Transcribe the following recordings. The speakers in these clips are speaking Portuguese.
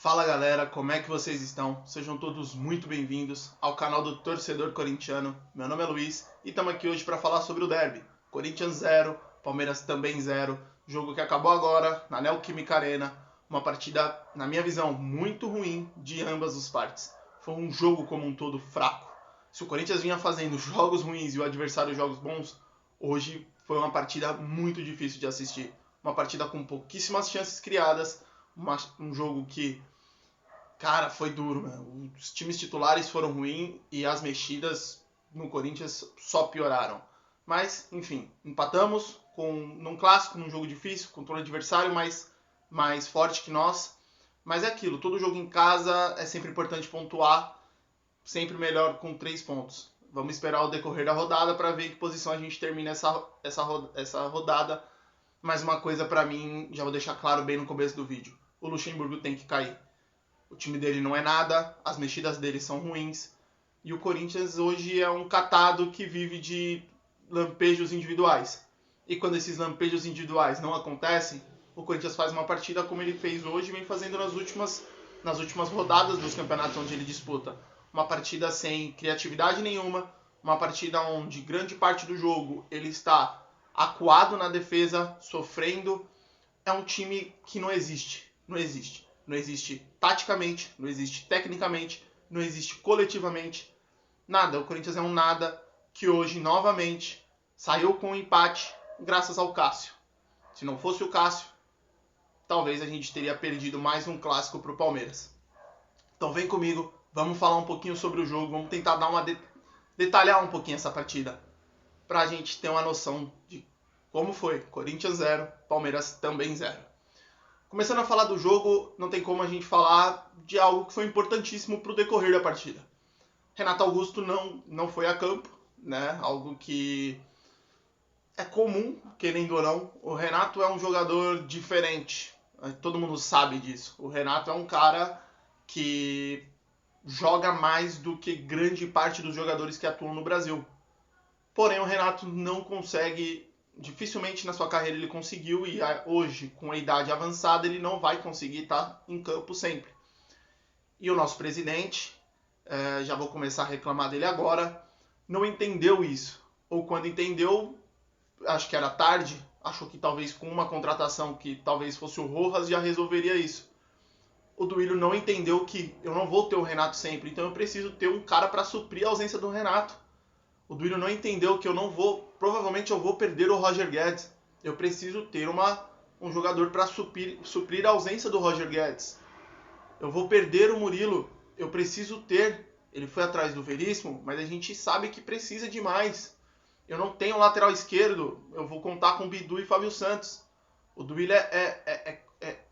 Fala galera, como é que vocês estão? Sejam todos muito bem-vindos ao canal do Torcedor Corintiano. Meu nome é Luiz e estamos aqui hoje para falar sobre o derby. Corinthians 0, Palmeiras também 0. Jogo que acabou agora na Neoquímica Arena. Uma partida, na minha visão, muito ruim de ambas as partes. Foi um jogo como um todo fraco. Se o Corinthians vinha fazendo jogos ruins e o adversário jogos bons, hoje foi uma partida muito difícil de assistir. Uma partida com pouquíssimas chances criadas. Um jogo que, cara, foi duro, mano. Os times titulares foram ruins e as mexidas no Corinthians só pioraram. Mas, enfim, empatamos num clássico, num jogo difícil, contra um adversário mais forte que nós. Mas é aquilo, todo jogo em casa é sempre importante pontuar, sempre melhor com 3 pontos. Vamos esperar o decorrer da rodada para ver em que posição a gente termina essa rodada. Mas uma coisa para mim, já vou deixar claro bem no começo do vídeo. O Luxemburgo tem que cair. O time dele não é nada, as mexidas dele são ruins. E o Corinthians hoje é um catado que vive de lampejos individuais. E quando esses lampejos individuais não acontecem, o Corinthians faz uma partida como ele fez hoje e vem fazendo nas últimas rodadas dos campeonatos onde ele disputa. Uma partida sem criatividade nenhuma, uma partida onde grande parte do jogo ele está acuado na defesa, sofrendo. É um time que não existe. Não existe. Não existe taticamente, não existe tecnicamente, não existe coletivamente. Nada. O Corinthians é um nada que hoje, novamente, saiu com um empate graças ao Cássio. Se não fosse o Cássio, talvez a gente teria perdido mais um clássico para o Palmeiras. Então vem comigo, vamos falar um pouquinho sobre o jogo, vamos tentar detalhar um pouquinho essa partida, para a gente ter uma noção de como foi. Corinthians 0, Palmeiras também 0. Começando a falar do jogo, não tem como a gente falar de algo que foi importantíssimo para o decorrer da partida. Renato Augusto não foi a campo, né? Algo que é comum, querendo ou não. O Renato é um jogador diferente, todo mundo sabe disso. O Renato é um cara que joga mais do que grande parte dos jogadores que atuam no Brasil. Porém, o Renato não consegue. Dificilmente na sua carreira ele conseguiu, e hoje, com a idade avançada, ele não vai conseguir estar em campo sempre. E o nosso presidente, já vou começar a reclamar dele agora, não entendeu isso. Ou quando entendeu, acho que era tarde, achou que talvez com uma contratação que talvez fosse o Rojas já resolveria isso. O Duílio não entendeu que eu não vou ter o Renato sempre, então eu preciso ter um cara para suprir a ausência do Renato. O Duílio não entendeu que provavelmente eu vou perder o Roger Guedes. Eu preciso ter um jogador para suprir a ausência do Roger Guedes. Eu vou perder o Murilo. Eu preciso ter. Ele foi atrás do Veríssimo, mas a gente sabe que precisa de mais. Eu não tenho lateral esquerdo. Eu vou contar com Bidu e Fábio Santos. O Duílio é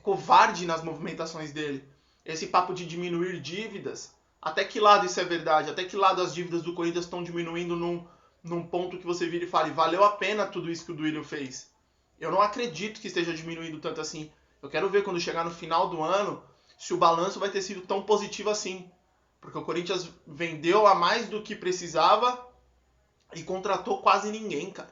covarde nas movimentações dele. Esse papo de diminuir dívidas. Até que lado isso é verdade? Até que lado as dívidas do Corinthians estão diminuindo num ponto que você vira e fale, valeu a pena tudo isso que o Duílio fez? Eu não acredito que esteja diminuindo tanto assim. Eu quero ver quando chegar no final do ano se o balanço vai ter sido tão positivo assim. Porque o Corinthians vendeu a mais do que precisava e contratou quase ninguém, cara.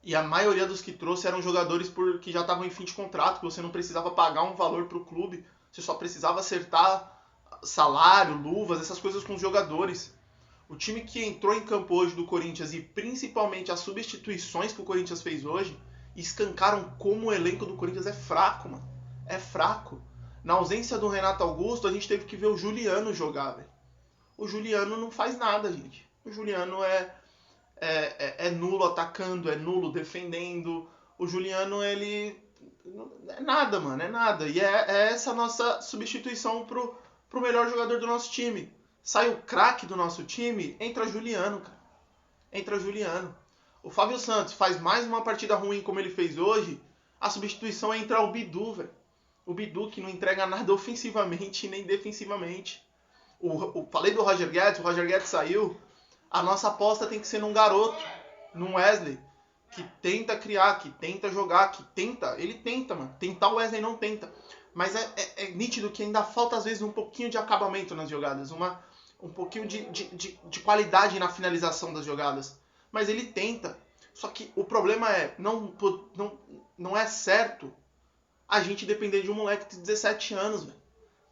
E a maioria dos que trouxe eram jogadores que já estavam em fim de contrato, que você não precisava pagar um valor para o clube, você só precisava acertar salário, luvas, essas coisas com os jogadores. O time que entrou em campo hoje do Corinthians e principalmente as substituições que o Corinthians fez hoje escancaram como o elenco do Corinthians é fraco, mano. É fraco. Na ausência do Renato Augusto, a gente teve que ver o Juliano jogar, velho. O Juliano não faz nada, gente. O Juliano é nulo atacando, é nulo defendendo. O Juliano, ele é nada, mano, é nada. E é essa nossa substituição pro melhor jogador do nosso time. Sai o craque do nosso time, entra Juliano, cara. Entra Juliano. O Fábio Santos faz mais uma partida ruim como ele fez hoje, a substituição é entrar o Bidu, velho. O Bidu que não entrega nada ofensivamente nem defensivamente. Falei do Roger Guedes, o Roger Guedes saiu. A nossa aposta tem que ser num garoto, num Wesley, que tenta criar, que tenta jogar, que tenta. Ele tenta, mano. Tentar o Wesley não tenta. Mas é nítido que ainda falta, às vezes, um pouquinho de acabamento nas jogadas. Um pouquinho de qualidade na finalização das jogadas. Mas ele tenta. Só que o problema não é certo a gente depender de um moleque de 17 anos, velho.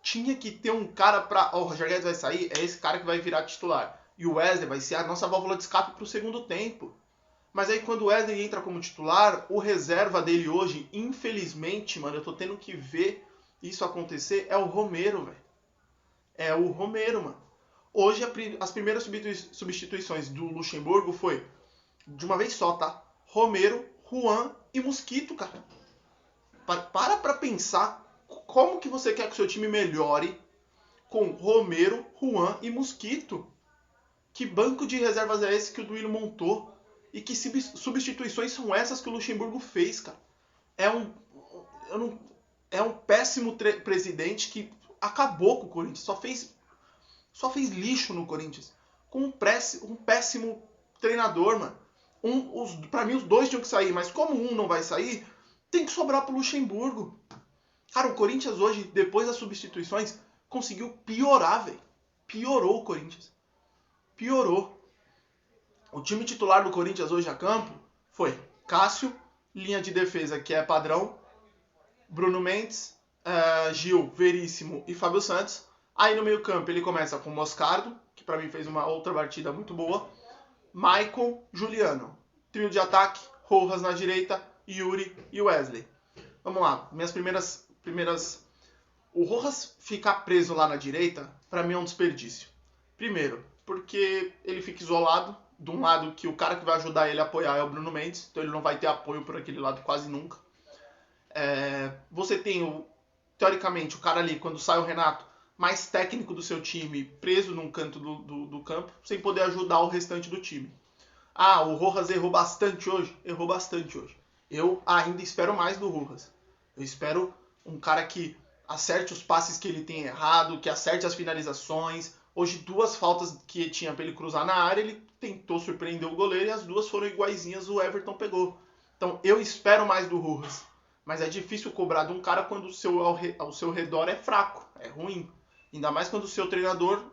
tinha que ter um cara pra... Ó, o Roger Guedes vai sair, é esse cara que vai virar titular. E o Wesley vai ser a nossa válvula de escape pro segundo tempo. Mas aí quando o Wesley entra como titular, o reserva dele hoje, infelizmente, mano, eu tô tendo que ver isso acontecer, é o Romero, velho. É o Romero, mano. Hoje as primeiras substituições do Luxemburgo foi, de uma vez só, tá? Romero, Juan e Mosquito, cara. Para pra pensar como que você quer que o seu time melhore com Romero, Juan e Mosquito. Que banco de reservas é esse que o Duílio montou? E que substituições são essas que o Luxemburgo fez, cara? É um péssimo presidente que acabou com o Corinthians. Só fez lixo no Corinthians. Com um péssimo treinador, mano. Pra mim, os dois tinham que sair. Mas como um não vai sair, tem que sobrar pro Luxemburgo. Cara, o Corinthians hoje, depois das substituições, conseguiu piorar, velho. Piorou o Corinthians. Piorou. O time titular do Corinthians hoje a campo foi Cássio, linha de defesa que é padrão, Bruno Mendes, Gil, Veríssimo e Fábio Santos. Aí no meio campo ele começa com Moscardo, que pra mim fez uma outra partida muito boa, Maicon, Juliano. Trio de ataque, Rojas na direita, Yuri e Wesley. Vamos lá, minhas primeiras... O Rojas ficar preso lá na direita, pra mim é um desperdício. Primeiro, porque ele fica isolado. De um lado que o cara que vai ajudar ele a apoiar é o Bruno Mendes, então ele não vai ter apoio por aquele lado quase nunca. Você tem, teoricamente, o cara ali, quando sai o Renato, mais técnico do seu time, preso num canto do campo, sem poder ajudar o restante do time. Ah, o Rojas errou bastante hoje? Errou bastante hoje. Eu ainda espero mais do Rojas. Eu espero um cara que acerte os passes que ele tem errado, que acerte as finalizações. Hoje, 2 faltas que tinha pra ele cruzar na área, ele tentou surpreender o goleiro e as 2 foram iguaizinhas, o Everton pegou. Então, eu espero mais do Rojas. Mas é difícil cobrar de um cara quando ao seu redor é fraco, é ruim. Ainda mais quando o seu treinador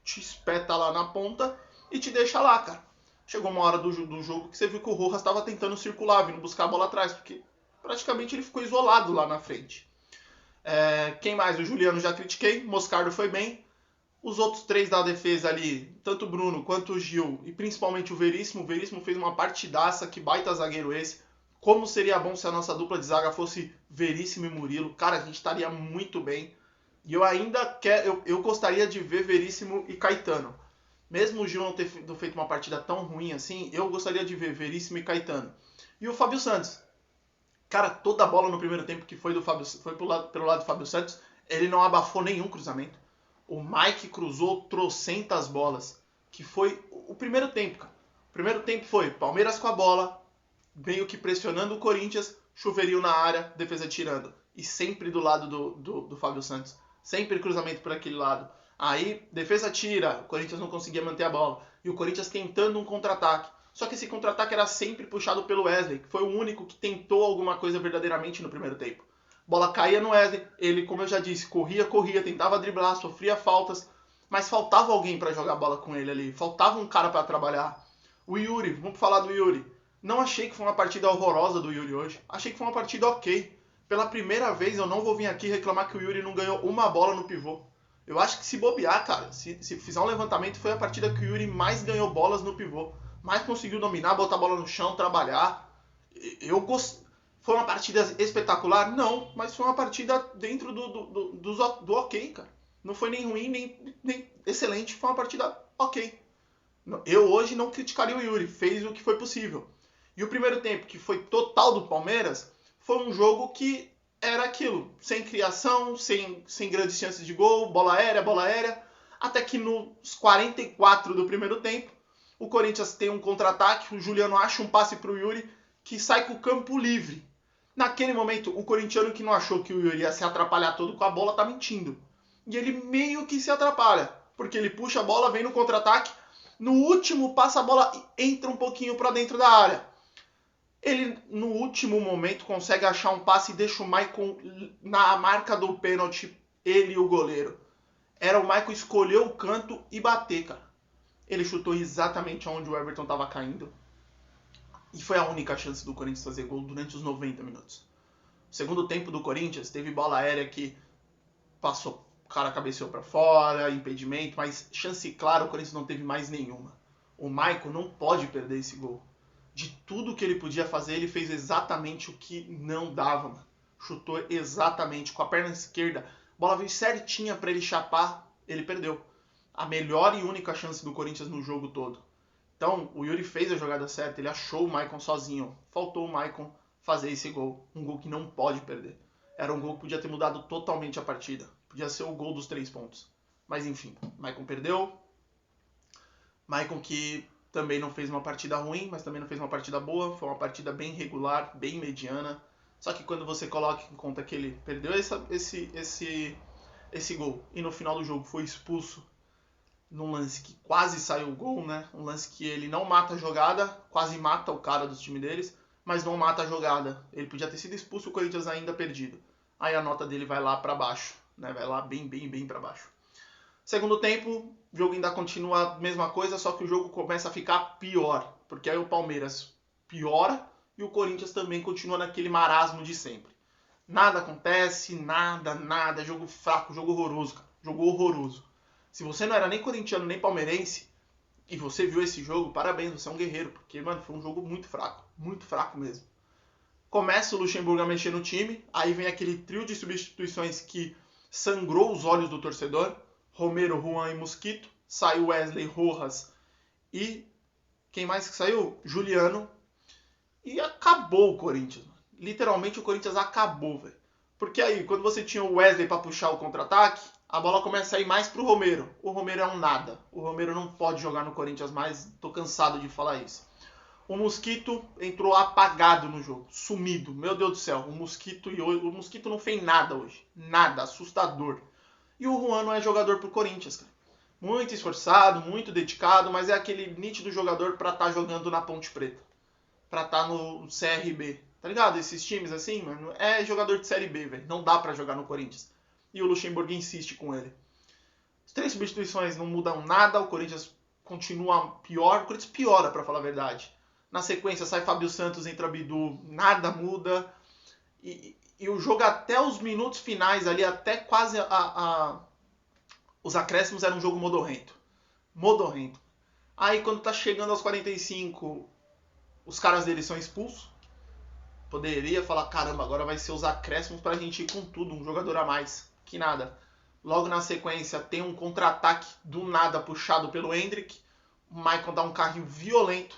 te espeta lá na ponta e te deixa lá, cara. Chegou uma hora do jogo que você viu que o Rojas estava tentando circular, vindo buscar a bola atrás, porque praticamente ele ficou isolado lá na frente. Quem mais? O Juliano já critiquei, Moscardo foi bem. Os outros 3 da defesa ali, tanto o Bruno quanto o Gil, e principalmente o Veríssimo fez uma partidaça, que baita zagueiro esse. Como seria bom se a nossa dupla de zaga fosse Veríssimo e Murilo. Cara, a gente estaria muito bem. E eu ainda eu gostaria de ver Veríssimo e Caetano. Mesmo o Gil não ter feito uma partida tão ruim assim, eu gostaria de ver Veríssimo e Caetano. E o Fábio Santos. Cara, toda a bola no primeiro tempo que foi pelo lado do Fábio Santos, ele não abafou nenhum cruzamento. O Mike cruzou trocentas bolas, que foi o primeiro tempo, cara. O primeiro tempo foi Palmeiras com a bola, meio que pressionando o Corinthians, chuveirinho na área, defesa tirando. E sempre do lado do Fábio Santos. Sempre cruzamento por aquele lado. Aí, defesa tira, o Corinthians não conseguia manter a bola. E o Corinthians tentando um contra-ataque. Só que esse contra-ataque era sempre puxado pelo Wesley, que foi o único que tentou alguma coisa verdadeiramente no primeiro tempo. Bola caía no Wesley, ele, como eu já disse, corria, tentava driblar, sofria faltas, mas faltava alguém para jogar bola com ele ali, faltava um cara para trabalhar. O Yuri, vamos falar do Yuri. Não achei que foi uma partida horrorosa do Yuri hoje, achei que foi uma partida ok. Pela primeira vez eu não vou vir aqui reclamar que o Yuri não ganhou uma bola no pivô. Eu acho que se bobear, cara, se fizer um levantamento, foi a partida que o Yuri mais ganhou bolas no pivô. Mais conseguiu dominar, botar a bola no chão, trabalhar. Foi uma partida espetacular? Não, mas foi uma partida dentro do ok, cara. Não foi nem ruim, nem excelente, foi uma partida ok. Eu hoje não criticaria o Yuri, fez o que foi possível. E o primeiro tempo, que foi total do Palmeiras, foi um jogo que era aquilo, sem criação, sem grandes chances de gol, bola aérea, até que nos 44 do primeiro tempo, o Corinthians tem um contra-ataque, o Juliano acha um passe pro Yuri, que sai com o campo livre. Naquele momento, o corintiano que não achou que o Yuri ia se atrapalhar todo com a bola, tá mentindo. E ele meio que se atrapalha, porque ele puxa a bola, vem no contra-ataque, no último passa a bola e entra um pouquinho pra dentro da área. Ele, no último momento, consegue achar um passe e deixa o Maicon na marca do pênalti, ele e o goleiro. Era o Maicon escolher o canto e bater, cara. Ele chutou exatamente onde o Everton estava caindo. E foi a única chance do Corinthians fazer gol durante os 90 minutos. O segundo tempo do Corinthians teve bola aérea que passou cara cabeceou para fora, impedimento, mas chance clara o Corinthians não teve mais nenhuma. O Maicon não pode perder esse gol. De tudo que ele podia fazer, ele fez exatamente o que não dava, mano. Chutou exatamente com a perna esquerda. A bola veio certinha para ele chapar, ele perdeu. A melhor e única chance do Corinthians no jogo todo. Então, o Yuri fez a jogada certa, ele achou o Maicon sozinho. Faltou o Maicon fazer esse gol. Um gol que não pode perder. Era um gol que podia ter mudado totalmente a partida. Podia ser o gol dos 3 pontos. Mas enfim, Maicon perdeu. Maicon que também não fez uma partida ruim, mas também não fez uma partida boa. Foi uma partida bem regular, bem mediana. Só que quando você coloca em conta que ele perdeu esse gol e no final do jogo foi expulso num lance que quase saiu o gol, né? Um lance que ele não mata a jogada, quase mata o cara do time deles, mas não mata a jogada. Ele podia ter sido expulso, o Corinthians ainda perdido. Aí a nota dele vai lá para baixo, né? Vai lá bem para baixo. Segundo tempo, o jogo ainda continua a mesma coisa, só que o jogo começa a ficar pior, porque aí o Palmeiras piora e o Corinthians também continua naquele marasmo de sempre. Nada acontece, nada, jogo fraco, jogo horroroso, cara. Jogo horroroso. Se você não era nem corintiano nem palmeirense e você viu esse jogo, parabéns, você é um guerreiro, porque, mano, foi um jogo muito fraco mesmo. Começa o Luxemburgo a mexer no time, aí vem aquele trio de substituições que sangrou os olhos do torcedor. Romero, Juan e Mosquito. Saiu Wesley, Rojas e quem mais que saiu? Juliano. E acabou o Corinthians. Literalmente o Corinthians acabou, velho. Porque aí, quando você tinha o Wesley para puxar o contra-ataque, a bola começa a ir mais pro Romero. O Romero é um nada. O Romero não pode jogar no Corinthians mais. Tô cansado de falar isso. O Mosquito entrou apagado no jogo. Sumido. Meu Deus do céu. O Mosquito não fez nada hoje. Nada. Assustador. E o Juan não é jogador pro Corinthians, cara. Muito esforçado, muito dedicado, mas é aquele nítido jogador pra estar jogando na Ponte Preta. Pra estar no CRB. Tá ligado? Esses times assim, mano, é jogador de Série B, velho. Não dá pra jogar no Corinthians. E o Luxemburgo insiste com ele. As 3 substituições não mudam nada, o Corinthians continua pior. O Corinthians piora, pra falar a verdade. Na sequência sai Fábio Santos, entra Bidu, nada muda. E o jogo até os minutos finais ali, até quase os acréscimos, era um jogo modorrento. Modorrento. Aí quando tá chegando aos 45, os caras deles são expulsos. Poderia falar, caramba, agora vai ser os acréscimos pra gente ir com tudo, um jogador a mais. Que nada. Logo na sequência tem um contra-ataque do nada puxado pelo Hendrick. O Maicon dá um carrinho violento.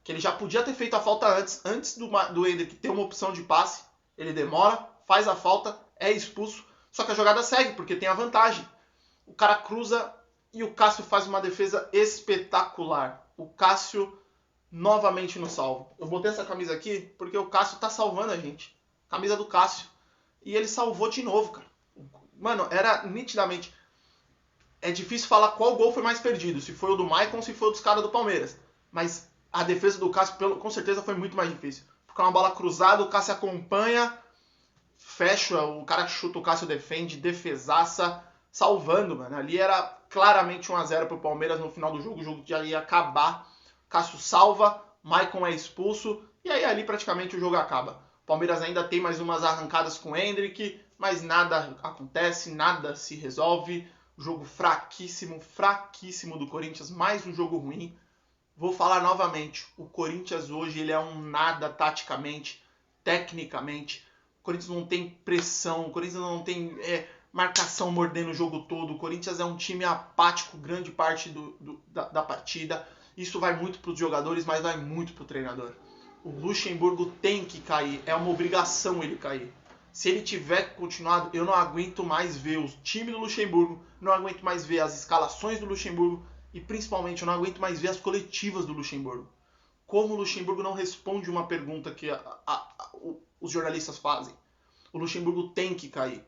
Que ele já podia ter feito a falta antes do Hendrick ter uma opção de passe. Ele demora, faz a falta, é expulso. Só que a jogada segue, porque tem a vantagem. O cara cruza e o Cássio faz uma defesa espetacular. O Cássio novamente no salvo. Eu botei essa camisa aqui porque o Cássio tá salvando a gente. Camisa do Cássio. E ele salvou de novo, cara. Mano, era nitidamente... É difícil falar qual gol foi mais perdido. Se foi o do Maicon ou se foi o dos caras do Palmeiras. Mas a defesa do Cássio, com certeza, foi muito mais difícil. Porque é uma bola cruzada, o Cássio acompanha, fecha, o cara chuta, o Cássio defende, defesaça, salvando, mano. Ali era claramente 1-0 pro Palmeiras no final do jogo. O jogo já ia acabar. Cássio salva, Maicon é expulso. E aí ali praticamente o jogo acaba. O Palmeiras ainda tem mais umas arrancadas com o Hendrick, mas nada acontece, nada se resolve. Jogo fraquíssimo do Corinthians, mais um jogo ruim. Vou falar novamente, o Corinthians hoje ele é um nada taticamente, tecnicamente. O Corinthians não tem pressão, o Corinthians não tem marcação mordendo o jogo todo. O Corinthians é um time apático grande parte da partida. Isso vai muito para os jogadores, mas vai muito para o treinador. O Luxemburgo tem que cair, é uma obrigação ele cair. Se ele tiver continuado, eu não aguento mais ver o time do Luxemburgo, não aguento mais ver as escalações do Luxemburgo e principalmente eu não aguento mais ver as coletivas do Luxemburgo. Como o Luxemburgo não responde uma pergunta que os jornalistas fazem. O Luxemburgo tem que cair.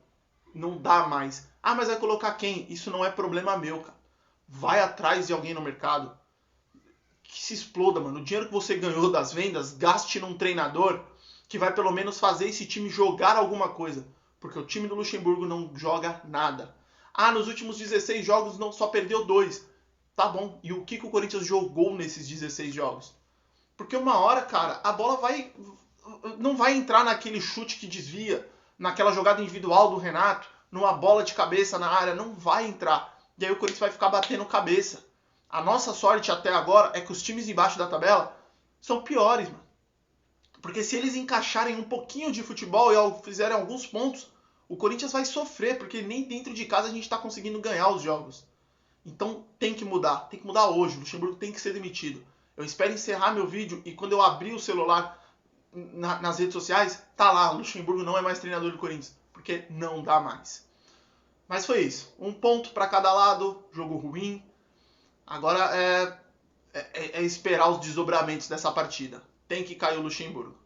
Não dá mais. Ah, mas vai colocar quem? Isso não é problema meu, cara. Vai atrás de alguém no mercado. Que se exploda, mano. O dinheiro que você ganhou das vendas, gaste num treinador que vai pelo menos fazer esse time jogar alguma coisa. Porque o time do Luxemburgo não joga nada. Ah, nos últimos 16 jogos não só perdeu 2. Tá bom. E o que o Corinthians jogou nesses 16 jogos? Porque uma hora, cara, a bola não vai entrar naquele chute que desvia, naquela jogada individual do Renato. numa bola de cabeça na área, não vai entrar. E aí o Corinthians vai ficar batendo cabeça. A nossa sorte até agora é que os times embaixo da tabela são piores, mano. Porque se eles encaixarem um pouquinho de futebol e fizerem alguns pontos, o Corinthians vai sofrer, porque nem dentro de casa a gente está conseguindo ganhar os jogos. Então tem que mudar hoje. O Luxemburgo tem que ser demitido. Eu espero encerrar meu vídeo e quando eu abrir o celular nas redes sociais, tá lá, o Luxemburgo não é mais treinador do Corinthians, porque não dá mais. Mas foi isso. Um ponto para cada lado, jogo ruim. Agora é esperar os desdobramentos dessa partida. Tem que cair o Luxemburgo.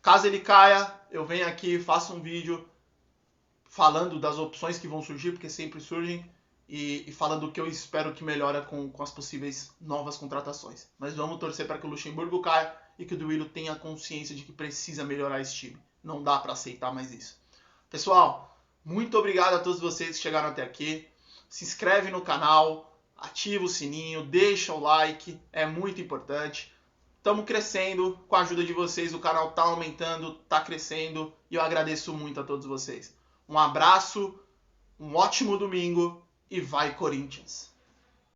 Caso ele caia, eu venho aqui, faço um vídeo falando das opções que vão surgir, porque sempre surgem, e falando o que eu espero que melhora com as possíveis novas contratações. Mas vamos torcer para que o Luxemburgo caia e que o Duílio tenha consciência de que precisa melhorar esse time. Não dá para aceitar mais isso. Pessoal, muito obrigado a todos vocês que chegaram até aqui. Se inscreve no canal, ativa o sininho, deixa o like, é muito importante. Estamos crescendo, com a ajuda de vocês o canal está aumentando, está crescendo e eu agradeço muito a todos vocês. Um abraço, um ótimo domingo e vai Corinthians!